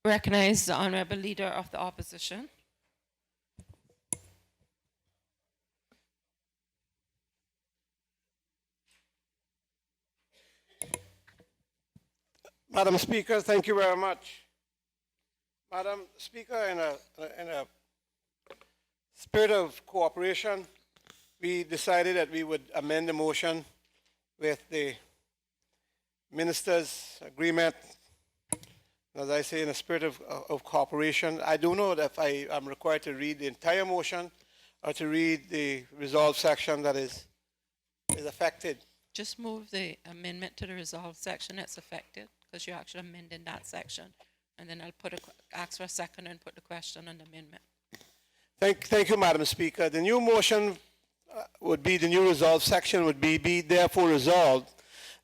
Recognize the Honourable Leader of the Opposition. Madam Speaker, thank you very much. Madam Speaker, in a spirit of cooperation, we decided that we would amend the motion with the Minister's agreement. As I say, in a spirit of cooperation, I don't know if I am required to read the entire motion or to read the resolve section that is affected. Just move the amendment to the resolve section that's affected, because you're actually amending that section. And then I'll ask for a second and put the question on the amendment. Thank you, Madam Speaker. The new motion would be, the new resolve section would be therefore resolved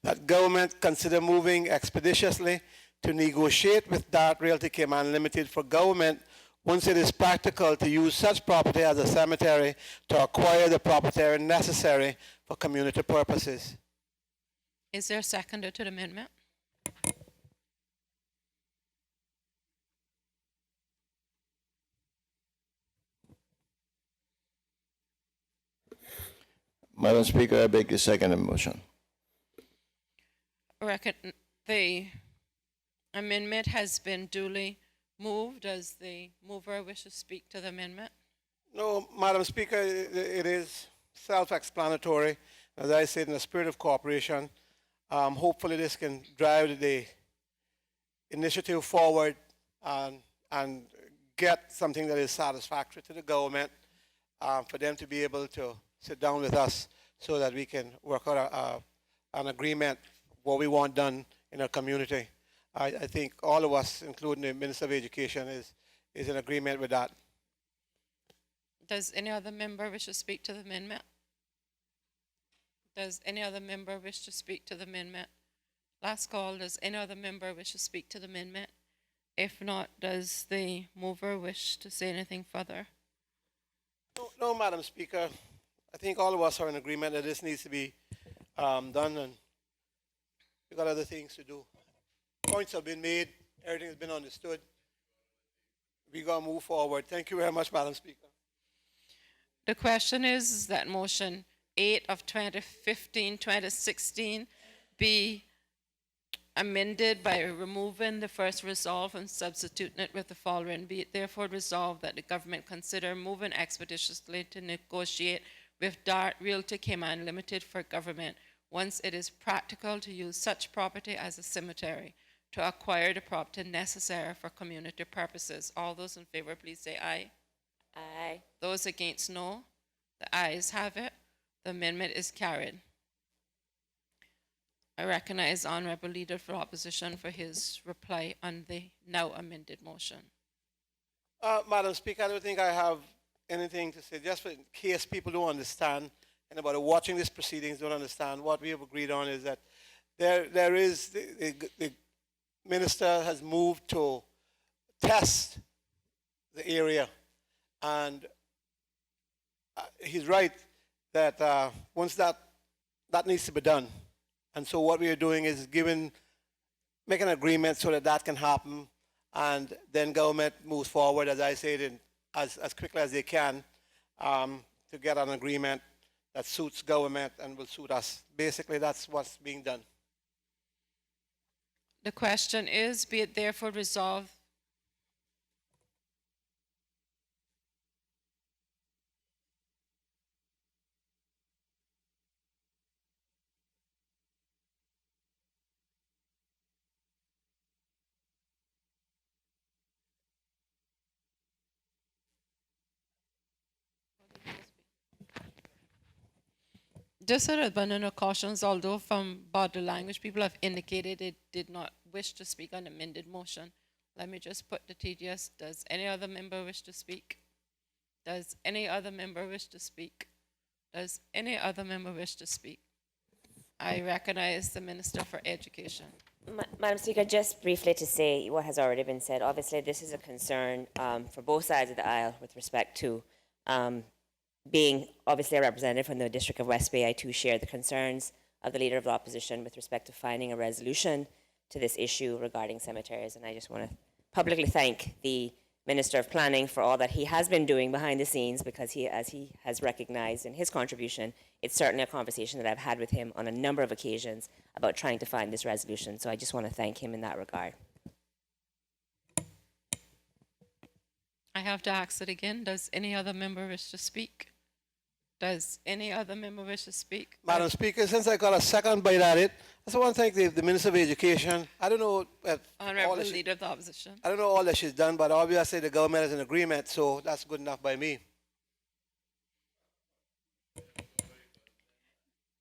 that government consider moving expeditiously to negotiate with Dart Realty Cayman Limited for government, once it is practical, to use such property as a cemetery to acquire the property necessary for community purposes. Is there a seconder to the amendment? Madam Speaker, I beg to second the motion. The amendment has been duly moved. Does the mover wish to speak to the amendment? No, Madam Speaker, it is self-explanatory. As I said, in the spirit of cooperation, hopefully this can drive the initiative forward and get something that is satisfactory to the government, for them to be able to sit down with us so that we can work out an agreement what we want done in our community. I think all of us, including the Minister of Education, is in agreement with that. Does any other member wish to speak to the amendment? Does any other member wish to speak to the amendment? Last call, does any other member wish to speak to the amendment? If not, does the mover wish to say anything further? No, Madam Speaker. I think all of us are in agreement that this needs to be done, and we've got other things to do. Points have been made. Everything has been understood. We're going to move forward. Thank you very much, Madam Speaker. The question is that motion 8 of 2015-2016 be amended by removing the first resolve and substituting it with the following. Be it therefore resolved that the government consider moving expeditiously to negotiate with Dart Realty Cayman Limited for government, once it is practical, to use such property as a cemetery to acquire the property necessary for community purposes. All those in favor, please say aye. Aye. Those against, no. The ayes have it. The amendment is carried. I recognize the Honourable Leader for Opposition for his reply on the now amended motion. Madam Speaker, I don't think I have anything to say, just in case people don't understand, and about watching these proceedings don't understand. What we have agreed on is that there is, the Minister has moved to test the area, and he's right that once that needs to be done. And so what we are doing is making an agreement so that can happen, and then government moves forward, as I said, as quickly as they can, to get an agreement that suits government and will suit us. Basically, that's what's being done. The question is, be it therefore resolved just an abundance of cautions, although from body language, people have indicated they did not wish to speak on the amended motion. Let me just put the TDS. Does any other member wish to speak? Does any other member wish to speak? Does any other member wish to speak? I recognize the Minister for Education. Madam Speaker, just briefly to say what has already been said. Obviously, this is a concern for both sides of the aisle with respect to being obviously a representative from the District of West Bay. I too share the concerns of the Leader of the Opposition with respect to finding a resolution to this issue regarding cemeteries, and I just want to publicly thank the Minister of Planning for all that he has been doing behind the scenes, because as he has recognized in his contribution, it's certainly a conversation that I've had with him on a number of occasions about trying to find this resolution. So I just want to thank him in that regard. I have to ask it again. Does any other member wish to speak? Does any other member wish to speak? Madam Speaker, since I got a second bite at it, I just want to thank the Minister of Education. I don't know Honorable Leader of the Opposition. I don't know all that she's done, but obviously the government is in agreement, so that's good enough by me.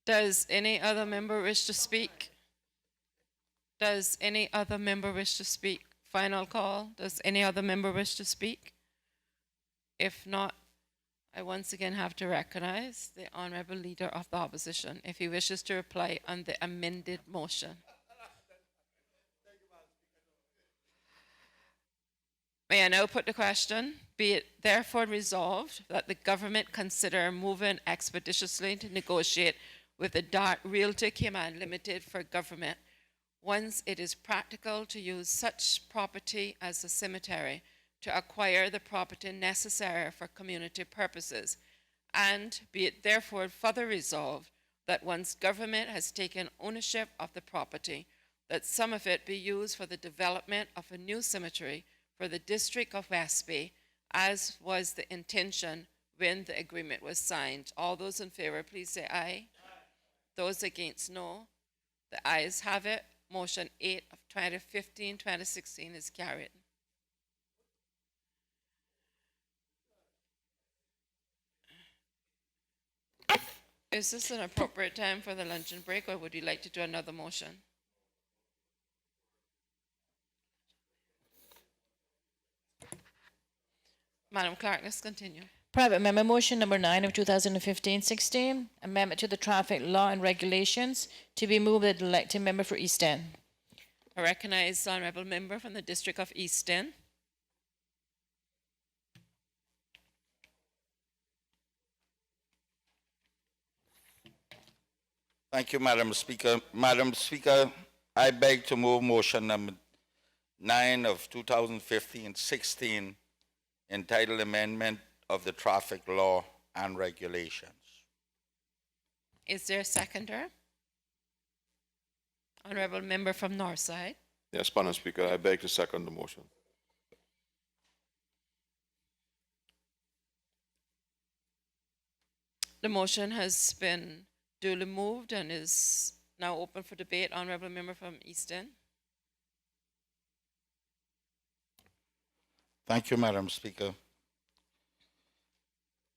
Does any other member wish to speak? Does any other member wish to speak? Final call. Does any other member wish to speak? If not, I once again have to recognize the Honorable Leader of the Opposition if he wishes to reply on the amended motion. May I now put the question? Be it therefore resolved that the government consider moving expeditiously to negotiate with the Dart Realty Cayman Limited for government once it is practical to use such property as the cemetery to acquire the property necessary for community purposes, and be it therefore further resolved that once government has taken ownership of the property, that some of it be used for the development of a new cemetery for the District of West Bay, as was the intention when the agreement was signed. All those in favor, please say aye. Those against, no. The ayes have it. Motion 8 of 2015-2016 is carried. Is this an appropriate time for the luncheon break, or would you like to do another motion? Madam Clerk, let's continue. Private Amendment Motion number 9 of 2015-16, amendment to the traffic law and regulations to be moved by the elected member for East End. I recognize the honorable member from the District of East End. Thank you, Madam Speaker. Madam Speaker, I beg to move motion number 9 of 2015-16, entitled Amendment of the Traffic Law and Regulations. Is there a seconder? Honorable member from Northside. Yes, Madam Speaker, I beg to second the motion. The motion has been duly moved and is now open for debate. Honorable member from East End. Thank you, Madam Speaker.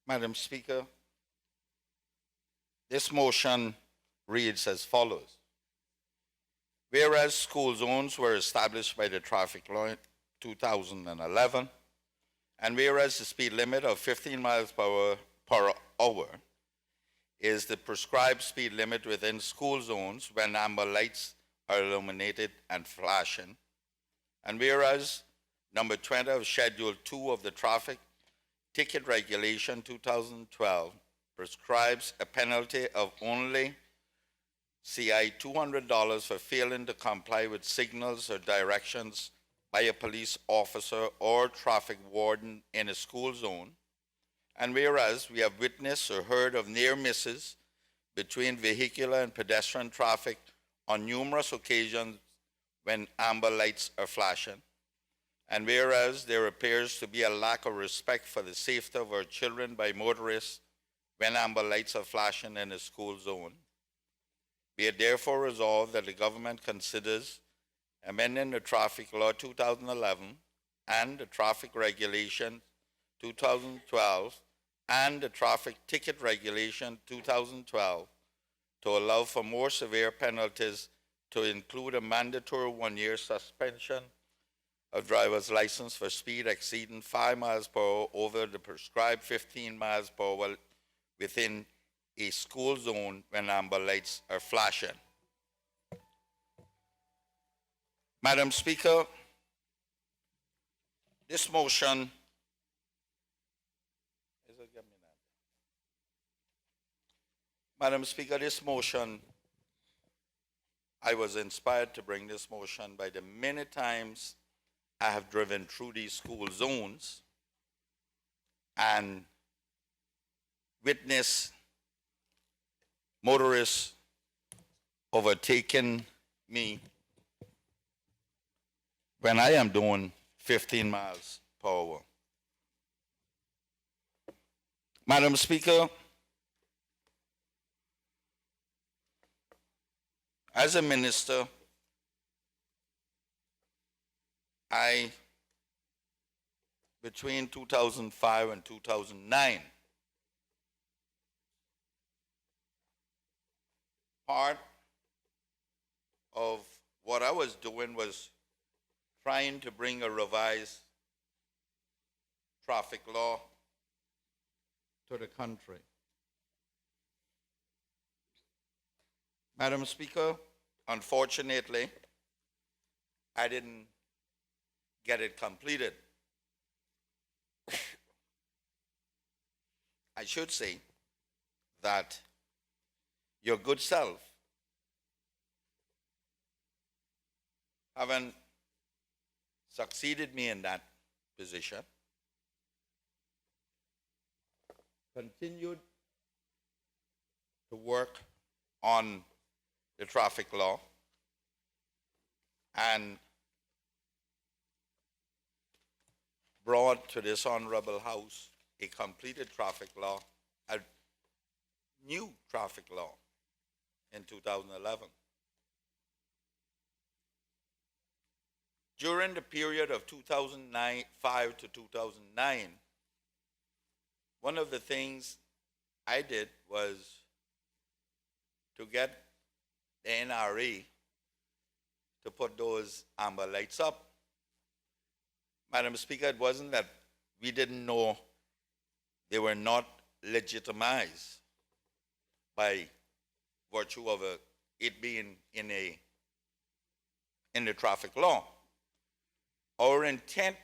Madam Speaker, this motion reads as follows. Whereas school zones were established by the traffic law in 2011, and whereas the speed limit of 15 miles per hour is the prescribed speed limit within school zones when amber lights are illuminated and flashing, and whereas number 20 of Schedule 2 of the Traffic Ticket Regulation 2012 prescribes a penalty of only CI $200 for failing to comply with signals or directions by a police officer or traffic warden in a school zone. And whereas we have witnessed or heard of near misses between vehicular and pedestrian traffic on numerous occasions when amber lights are flashing, and whereas there appears to be a lack of respect for the safety of our children by motorists when amber lights are flashing in a school zone, be it therefore resolved that the government considers amending the Traffic Law 2011 and the Traffic Regulation 2012 and the Traffic Ticket Regulation 2012 to allow for more severe penalties, to include a mandatory 1-year suspension of driver's license for speed exceeding 5 miles per hour over the prescribed 15 miles per hour within a school zone when amber lights are flashing. Madam Speaker, this motion Madam Speaker, this motion, I was inspired to bring this motion by the many times I have driven through these school zones and witnessed motorists overtaking me when I am doing 15 miles per hour. Madam Speaker, as a minister, between 2005 and 2009, part of what I was doing was trying to bring a revised traffic law to the country. Madam Speaker, unfortunately, I didn't get it completed. I should say that your good self haven't succeeded me in that position, continued to work on the traffic law, and brought to this honorable house a completed traffic law, a new traffic law in 2011. During the period of 2005 to 2009, one of the things I did was to get the NRA to put those amber lights up. Madam Speaker, it wasn't that we didn't know they were not legitimized by virtue of it being in the traffic law. Our intent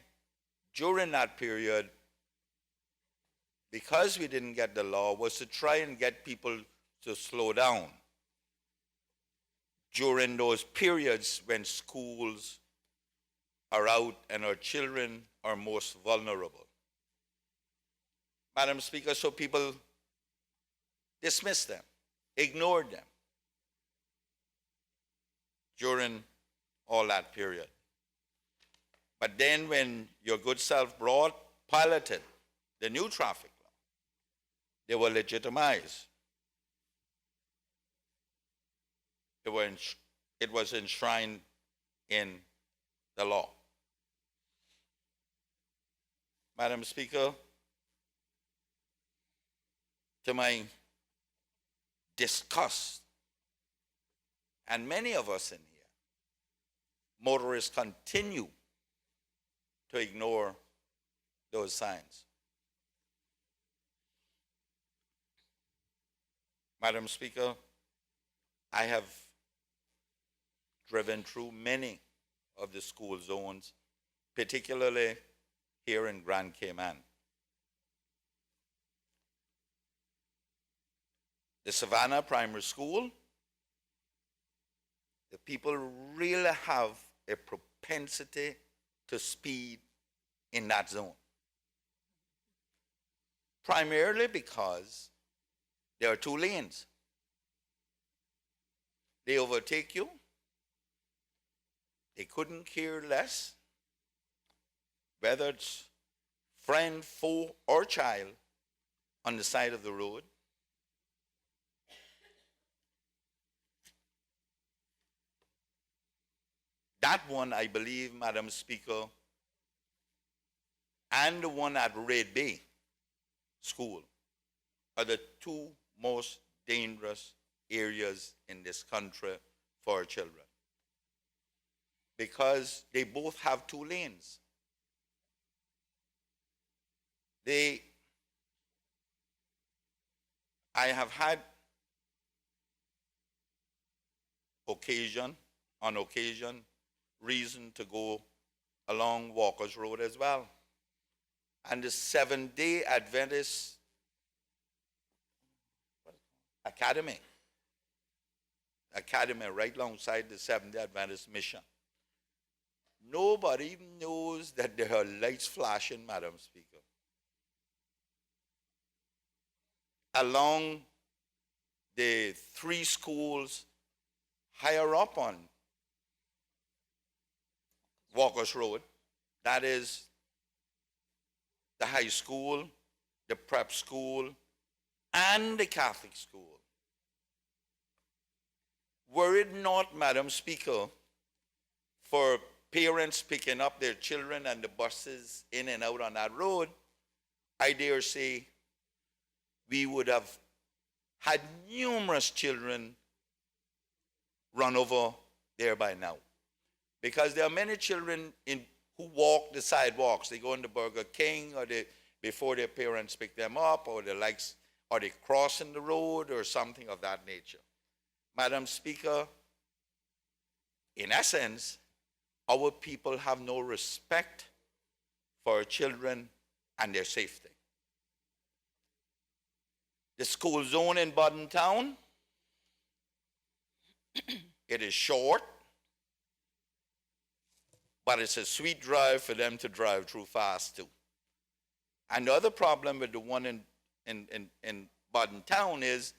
during that period, because we didn't get the law, was to try and get people to slow down during those periods when schools are out and our children are most vulnerable. Madam Speaker, so people dismissed them, ignored them during all that period. But then when your good self piloted the new traffic law, they were legitimized. It was enshrined in the law. Madam Speaker, to my disgust, and many of us in here, motorists continue to ignore those signs. Madam Speaker, I have driven through many of the school zones, particularly here in Grand Cayman. The Savannah Primary School, the people really have a propensity to speed in that zone. Primarily because there are two lanes. They overtake you. They couldn't care less whether it's friend, foe, or child on the side of the road. That one, I believe, Madam Speaker, and the one at Red Bay School are the two most dangerous areas in this country for our children, because they both have two lanes. I have had on occasion, reason to go along Walker's Road as well. And the Seventh-day Adventist Academy right alongside the Seventh-day Adventist Mission. Nobody knows that there are lights flashing, Madam Speaker. Along the three schools higher up on Walker's Road, that is the high school, the prep school, and the Catholic school. Were it not, Madam Speaker, for parents picking up their children and the buses in and out on that road, I dare say we would have had numerous children run over there by now. Because there are many children who walk the sidewalks. They go into Burger King or before their parents pick them up, or they crossing the road or something of that nature. Madam Speaker, in essence, our people have no respect for our children and their safety. The school zone in Bodden Town, it is short, but it's a sweet drive for them to drive through fast too. And the other problem with the one in Bodden Town is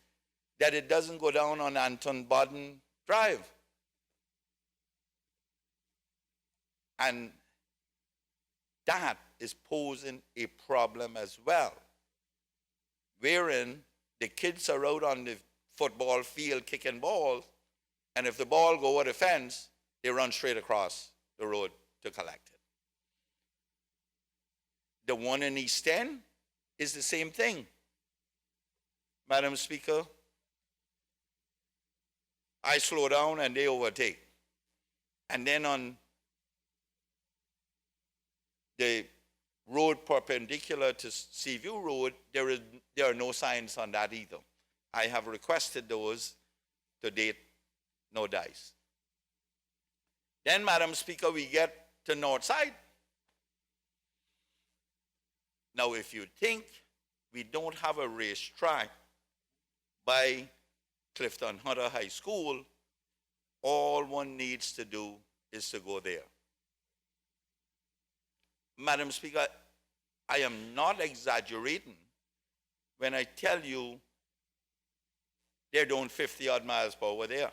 that it doesn't go down on Anton Bodden Drive. And that is posing a problem as well, wherein the kids are out on the football field kicking balls, and if the ball go over the fence, they run straight across the road to collect it. The one in East End is the same thing. Madam Speaker, I slow down and they overtake. And then on the road perpendicular to Seaview Road, there are no signs on that either. I have requested those. To date, no dice. Then, Madam Speaker, we get to North Side. Now, if you think we don't have a racetrack by Clifton Hunter High School, all one needs to do is to go there. Madam Speaker, I am not exaggerating when I tell you they're doing 50-odd miles per hour there.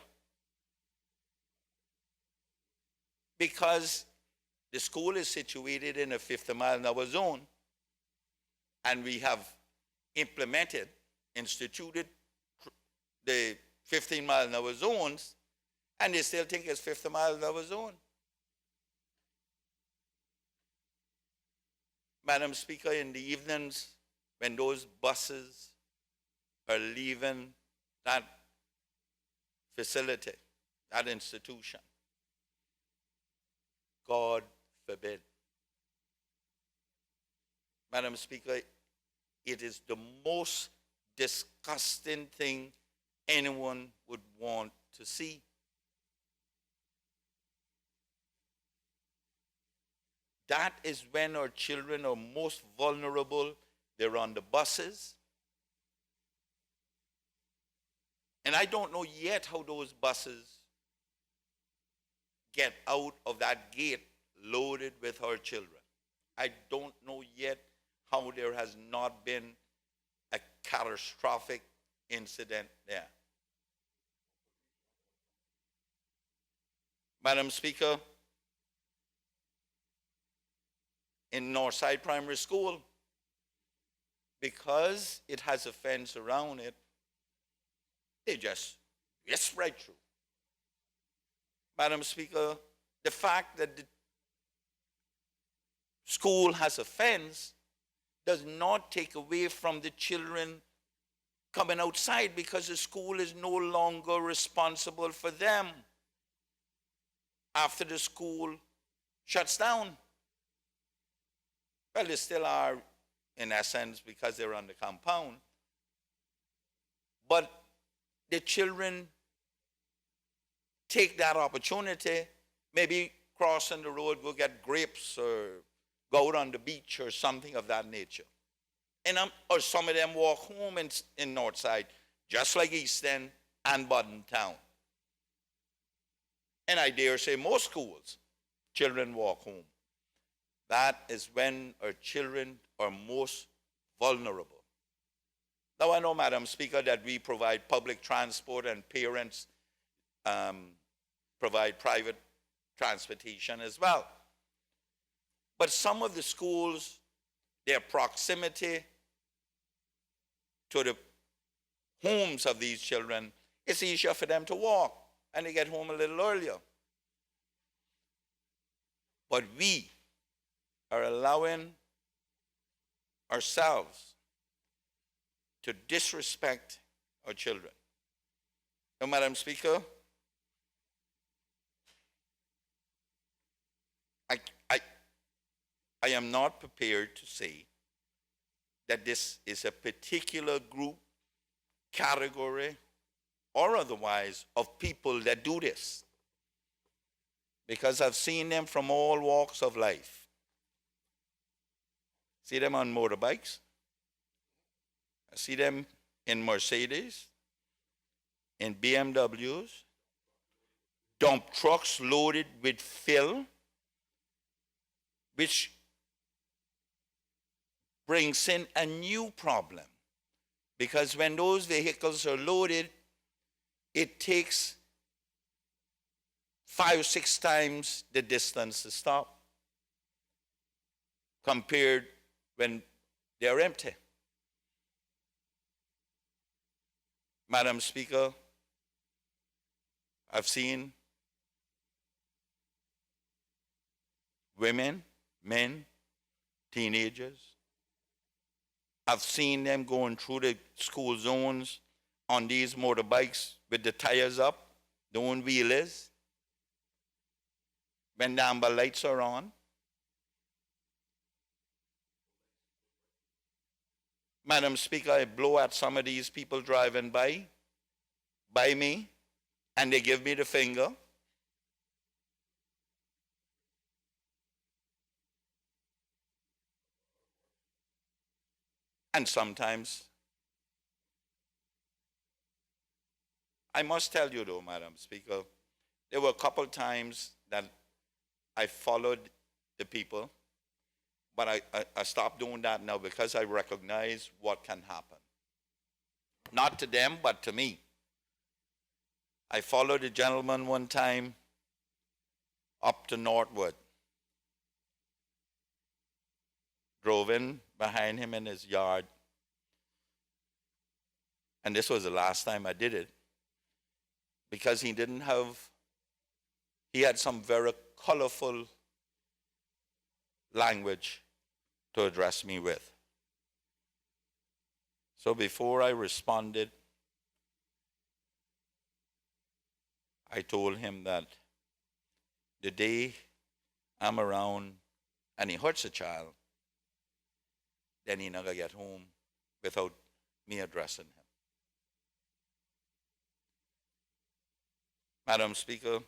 Because the school is situated in a 50-mile-an-hour zone, and we have instituted the 15-mile-an-hour zones, and they still think it's 50-mile-an-hour zone. Madam Speaker, in the evenings, when those buses are leaving that facility, that institution, God forbid. Madam Speaker, it is the most disgusting thing anyone would want to see. That is when our children are most vulnerable. They're on the buses. And I don't know yet how those buses get out of that gate loaded with our children. I don't know yet how there has not been a catastrophic incident there. Madam Speaker, in Northside Primary School, because it has a fence around it, they just yes right through. Madam Speaker, the fact that the school has a fence does not take away from the children coming outside, because the school is no longer responsible for them after the school shuts down. Well, they still are, in essence, because they're on the compound. But the children take that opportunity, maybe crossing the road, go get grapes or go out on the beach or something of that nature. And or some of them walk home in Northside, just like East End and Bodden Town. And I dare say most schools children walk home. That is when our children are most vulnerable. Now, I know, Madam Speaker, that we provide public transport and parents provide private transportation as well. But some of the schools, their proximity to the homes of these children, it's easier for them to walk and they get home a little earlier. But we are allowing ourselves to disrespect our children. Now, Madam Speaker, I am not prepared to say that this is a particular group, category, or otherwise of people that do this. Because I've seen them from all walks of life. See them on motorbikes. I see them in Mercedes, in BMWs, dump trucks loaded with fill, which brings in a new problem. Because when those vehicles are loaded, it takes 5 or 6 times the distance to stop compared when they're empty. Madam Speaker, I've seen women, men, teenagers. I've seen them going through the school zones on these motorbikes with the tires up, doing wheelers, when the amber lights are on. Madam Speaker, I blow at some of these people driving by me, and they give me the finger. And sometimes, I must tell you though, Madam Speaker, there were a couple times that I followed the people, but I stopped doing that now because I recognize what can happen. Not to them, but to me. I followed a gentleman one time up to Northwood. Drove in behind him in his yard. And this was the last time I did it. Because he had some very colorful language to address me with. So before I responded, I told him that the day I'm around and he hurts a child, then he never get home without me addressing him. Madam Speaker,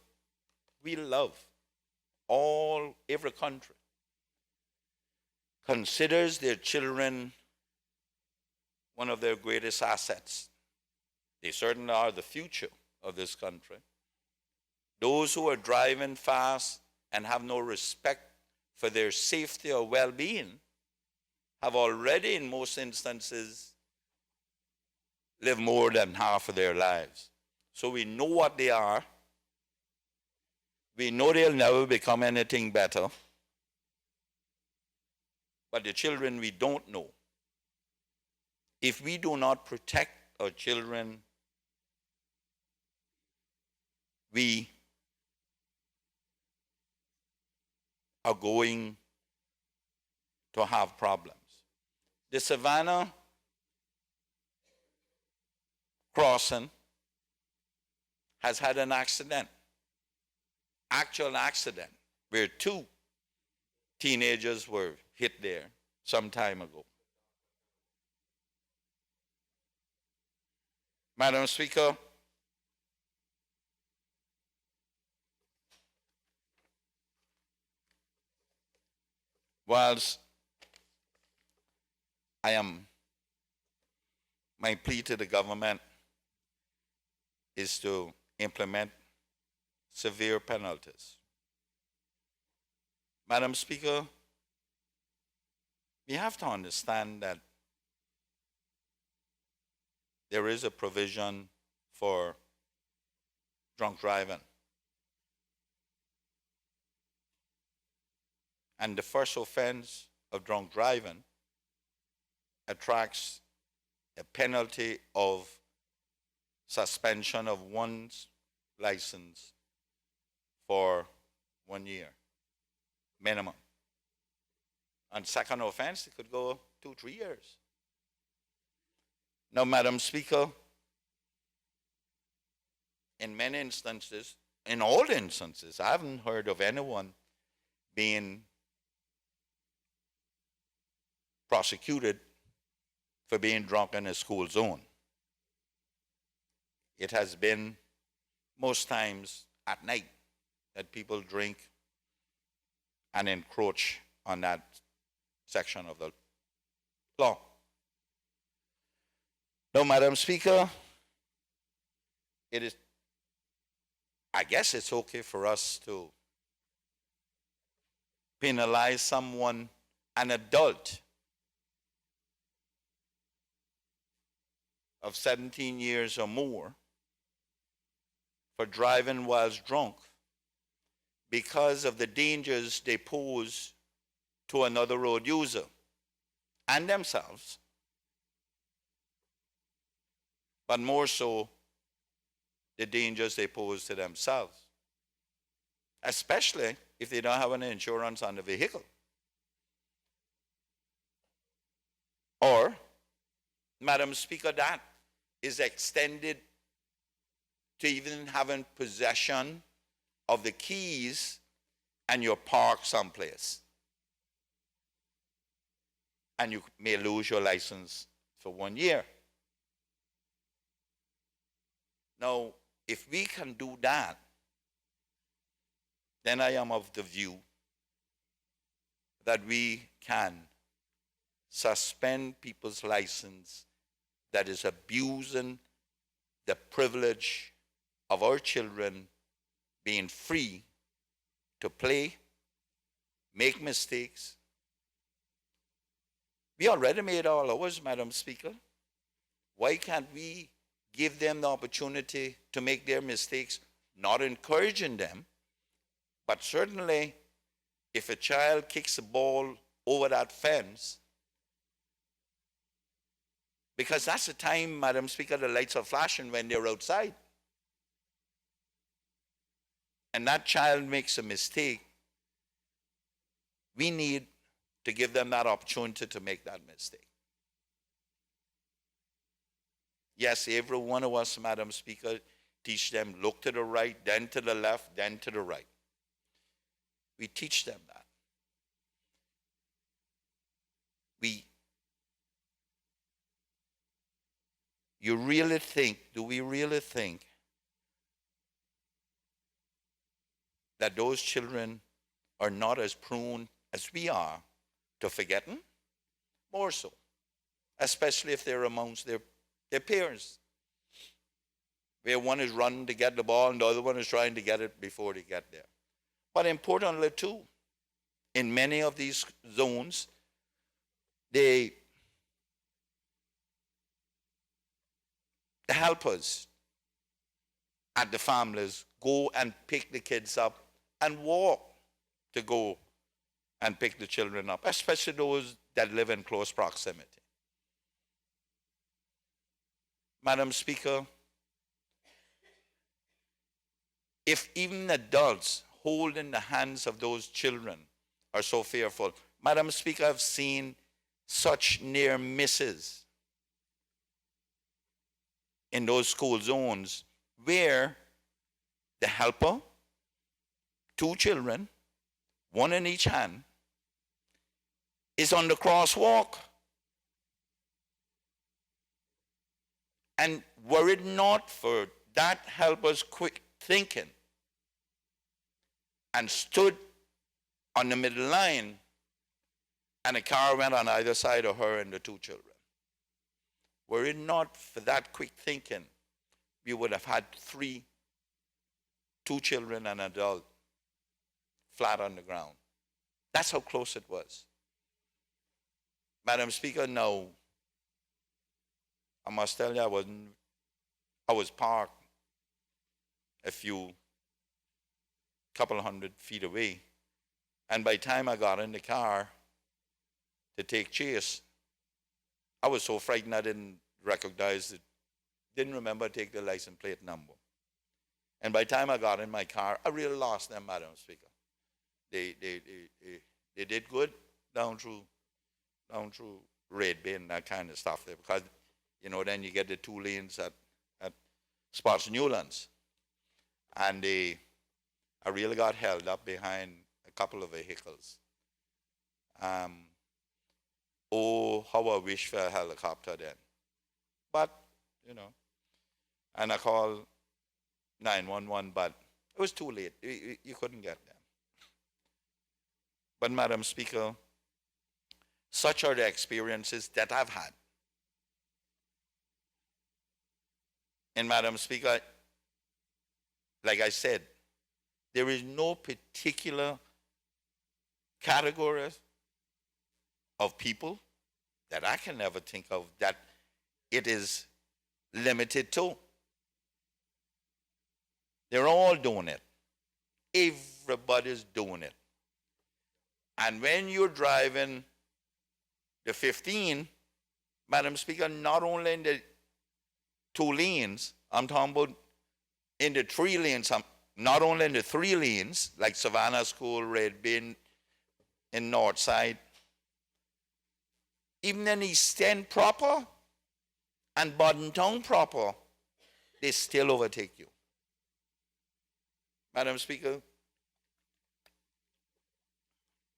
we love every country considers their children one of their greatest assets. They certainly are the future of this country. Those who are driving fast and have no respect for their safety or well-being have already, in most instances, lived more than half of their lives. So we know what they are. We know they'll never become anything better. But the children we don't know. If we do not protect our children, we are going to have problems. The Savannah crossing has had an accident, actual accident, where 2 teenagers were hit there some time ago. Madam Speaker, whilst my plea to the government is to implement severe penalties Madam Speaker, we have to understand that there is a provision for drunk driving. And the first offense of drunk driving attracts a penalty of suspension of one's license for 1 year minimum. On second offense, it could go 2-3 years. Now, Madam Speaker, in many instances, in all instances, I haven't heard of anyone being prosecuted for being drunk in a school zone. It has been most times at night that people drink and encroach on that section of the law. Now, Madam Speaker, I guess it's okay for us to penalize someone, an adult of 17 years or more, for driving whilst drunk because of the dangers they pose to another road user and themselves, but more so the dangers they pose to themselves, especially if they don't have an insurance on the vehicle. Or, Madam Speaker, that is extended to even having possession of the keys and you're parked someplace. And you may lose your license for 1 year. Now, if we can do that, then I am of the view that we can suspend people's license that is abusing the privilege of our children being free to play, make mistakes. We already made all ours, Madam Speaker. Why can't we give them the opportunity to make their mistakes, not encouraging them, but certainly if a child kicks a ball over that fence, because that's the time, Madam Speaker, the lights are flashing when they're outside. And that child makes a mistake, we need to give them that opportunity to make that mistake. Yes, every one of us, Madam Speaker, teach them look to the right, then to the left, then to the right. We teach them that. Do we really think that those children are not as prone as we are to forgetting? More so, especially if they're amongst their peers, where one is running to get the ball and the other one is trying to get it before they get there. But importantly too, in many of these zones, the helpers at the families go and pick the kids up and walk to go and pick the children up, especially those that live in close proximity. Madam Speaker, if even adults holding the hands of those children are so fearful, Madam Speaker, I've seen such near misses in those school zones where the helper, 2 children, 1 in each hand, is on the crosswalk. And were it not for that helper's quick thinking and stood on the middle line, and a car went on either side of her and the 2 children. Were it not for that quick thinking, we would have had 2 children and an adult, flat on the ground. That's how close it was. Madam Speaker, no. I must tell you, I was parked a couple of 100 feet away. And by the time I got in the car to take chase, I was so frightened I didn't recognize it, didn't remember to take the license plate number. And by the time I got in my car, I really lost them, Madam Speaker. They did good down through Red Bay and that kind of stuff there, because then you get the 2 lanes at Spots Newlands, and I really got held up behind a couple of vehicles. Oh, how I wish for a helicopter then. But, and I called 911, but it was too late. You couldn't get them. But, Madam Speaker, such are the experiences that I've had. And, Madam Speaker, like I said, there is no particular category of people that I can never think of that it is limited to. They're all doing it. Everybody's doing it. And when you're driving the 15, Madam Speaker, not only in the 2 lanes, I'm talking about in the 3 lanes, not only in the 3 lanes, like Savannah School, Red Bin, in North Side, even in East End proper and Bodden Town proper, they still overtake you. Madam Speaker,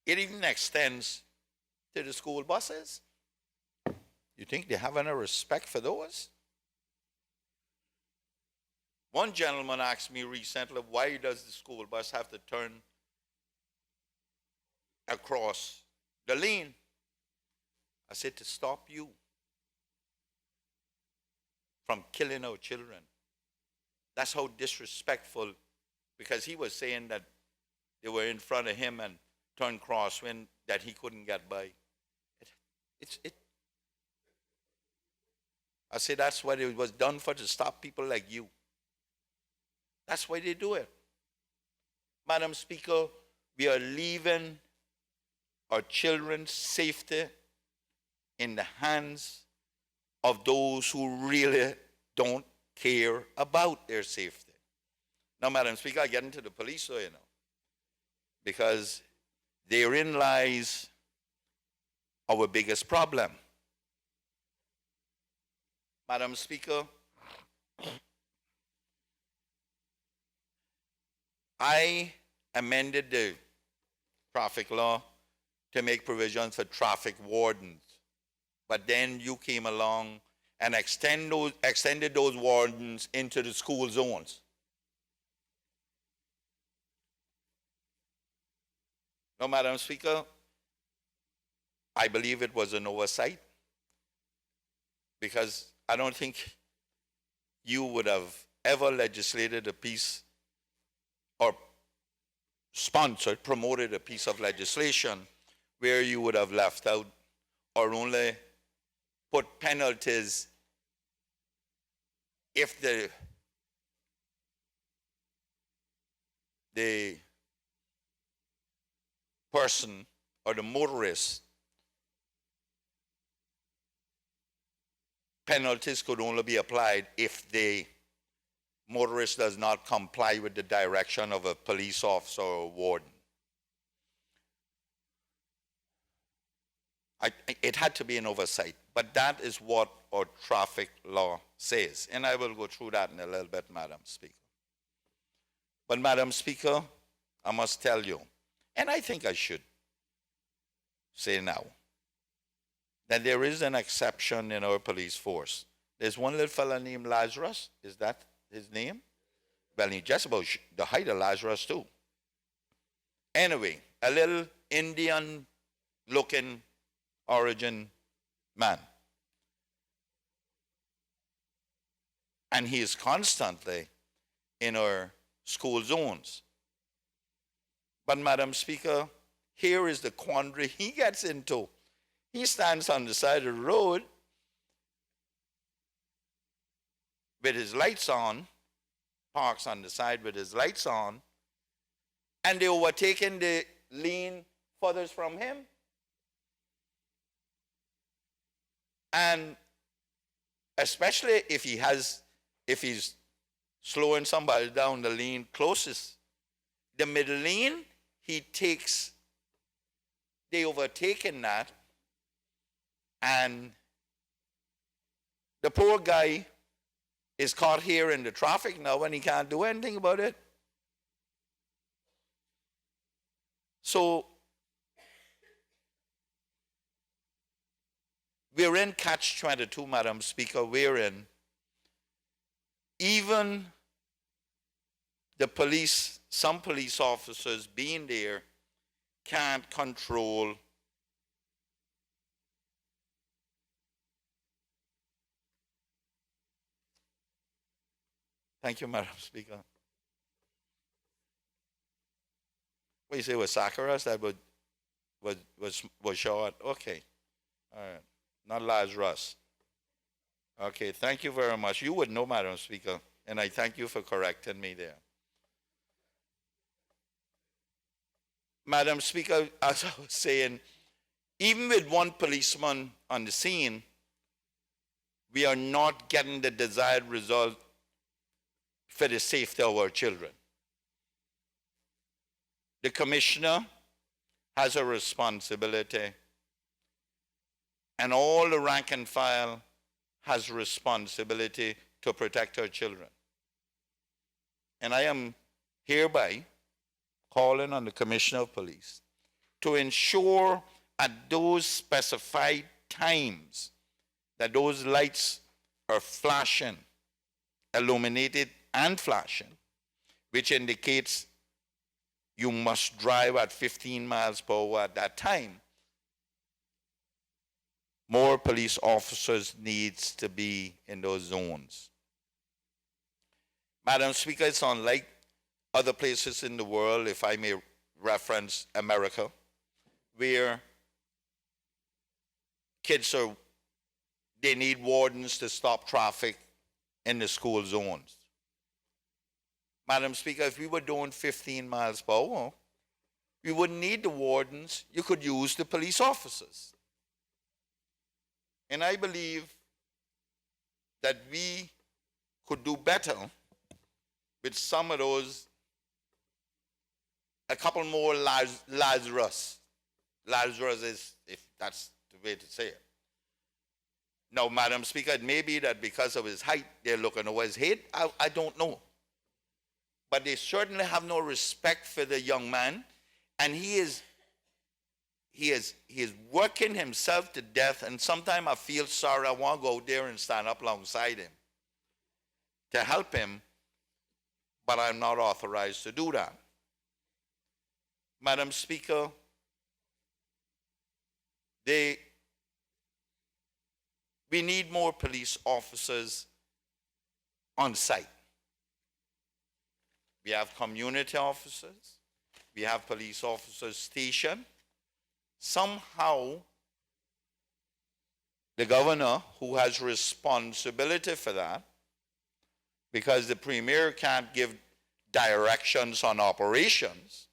it even extends to the school buses. You think they have any respect for those? One gentleman asked me recently, why does the school bus have to turn across the lane? I said, to stop you from killing our children. That's how disrespectful, because he was saying that they were in front of him and turned crosswind, that he couldn't get by. I said, that's what it was done for, to stop people like you. That's why they do it. Madam Speaker, we are leaving our children's safety in the hands of those who really don't care about their safety. Now, Madam Speaker, I get into the police, so because therein lies our biggest problem. Madam Speaker, I amended the traffic law to make provisions for traffic wardens. But then you came along and extended those wardens into the school zones. Now, Madam Speaker, I believe it was an oversight, because I don't think you would have ever legislated a piece or promoted a piece of legislation where you would have left out or only put penalties if the person or the motorist, penalties could only be applied if the motorist does not comply with the direction of a police officer or warden. It had to be an oversight, but that is what our traffic law says. And I will go through that in a little bit, Madam Speaker. But, Madam Speaker, I must tell you, and I think I should say now, that there is an exception in our police force. There's one little fella named Lazarus. Is that his name? Well, he's just about the height of Lazarus, too. Anyway, a little Indian-looking origin man. And he is constantly in our school zones. But, Madam Speaker, here is the quandary he gets into. He stands on the side of the road with his lights on, parks on the side with his lights on, and they overtaken the lane furthest from him. And especially if he's slowing somebody down the lane closest, the middle lane, they overtaken that, and the poor guy is caught here in the traffic now and he can't do anything about it. So we're in catch-22, Madam Speaker. We're in. Even the police, some police officers being there, can't control Thank you, Madam Speaker. What you say was Zacharias that was short? Okay. All right. Not Lazarus. Okay, thank you very much. You would know, Madam Speaker, and I thank you for correcting me there. Madam Speaker, as I was saying, even with one policeman on the scene, we are not getting the desired result for the safety of our children. The commissioner has a responsibility, and all the rank and file has responsibility to protect our children. And I am hereby calling on the Commissioner of Police to ensure at those specified times that those lights are flashing, illuminated and flashing, which indicates you must drive at 15 miles per hour at that time. More police officers needs to be in those zones. Madam Speaker, it's unlike other places in the world, if I may reference America, where they need wardens to stop traffic in the school zones. Madam Speaker, if we were doing 15 miles per hour, we wouldn't need the wardens. You could use the police officers. And I believe that we could do better with some of those, a couple more Lazarus. Lazarus is, if that's the way to say it. Now, Madam Speaker, it may be that because of his height, they're looking over his head. I don't know. But they certainly have no respect for the young man, and he is working himself to death, and sometimes I feel sorry. I want to go out there and stand up alongside him to help him, but I'm not authorized to do that. Madam Speaker, we need more police officers on site. We have community officers. We have police officers stationed. Somehow, the governor, who has responsibility for that, because the premier can't give directions on operations,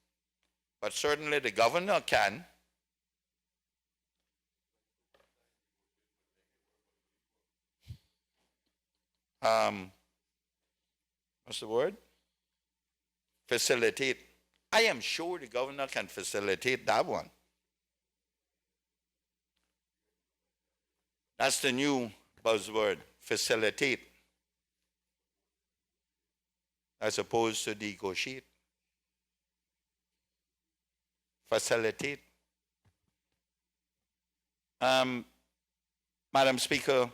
but certainly the governor can. What's the word? Facilitate. I am sure the governor can facilitate that one. That's the new buzzword, facilitate, as opposed to negotiate. Facilitate. Madam Speaker,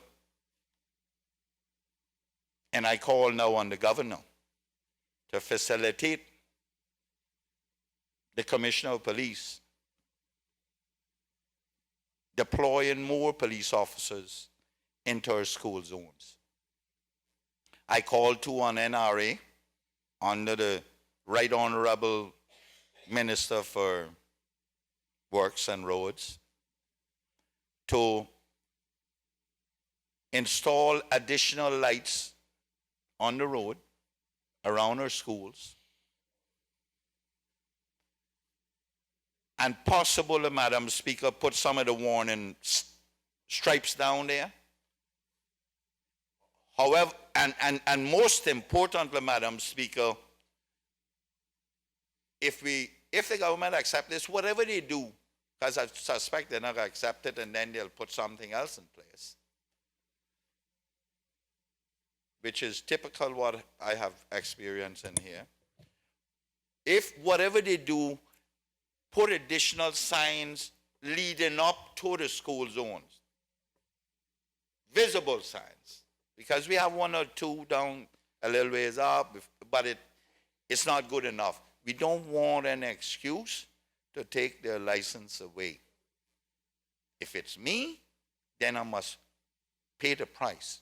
and I call now on the governor to facilitate the Commissioner of Police deploying more police officers into our school zones. I called to on NRA under the Right Honorable Minister for Works and Roads to install additional lights on the road around our schools, and possibly, Madam Speaker, put some of the warning stripes down there. However, and most importantly, Madam Speaker, if the government accept this, whatever they do, because I suspect they're not going to accept it, and then they'll put something else in place, which is typical what I have experienced in here. If whatever they do, put additional signs leading up to the school zones, visible signs, because we have one or two down a little ways up, but it's not good enough. We don't want an excuse to take their license away. If it's me, then I must pay the price,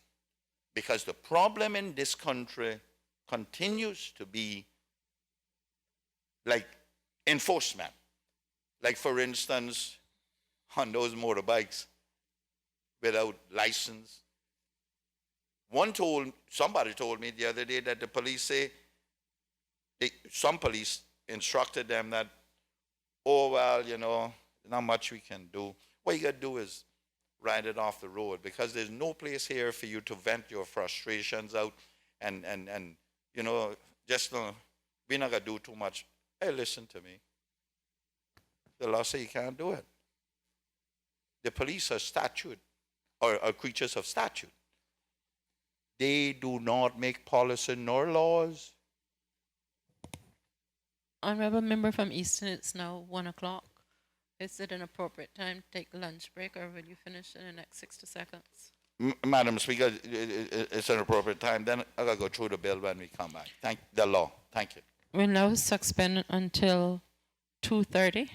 because the problem in this country continues to be like enforcement. Like, for instance, on those motorbikes without license. Somebody told me the other day that the police say, some police instructed them that, oh, well, not much we can do. What you got to do is ride it off the road, because there's no place here for you to vent your frustrations out and just we're not going to do too much. Hey, listen to me. The law says you can't do it. The police are statute, or are creatures of statute. They do not make policy nor laws. Honorable member from Easton, it's now 1 o'clock. Is it an appropriate time to take lunch break, or will you finish in the next 60 seconds? Madam Speaker, it's an appropriate time. Then I'll go through the bill when we come back. Thank the law. Thank you. We'll now suspend until 2:30.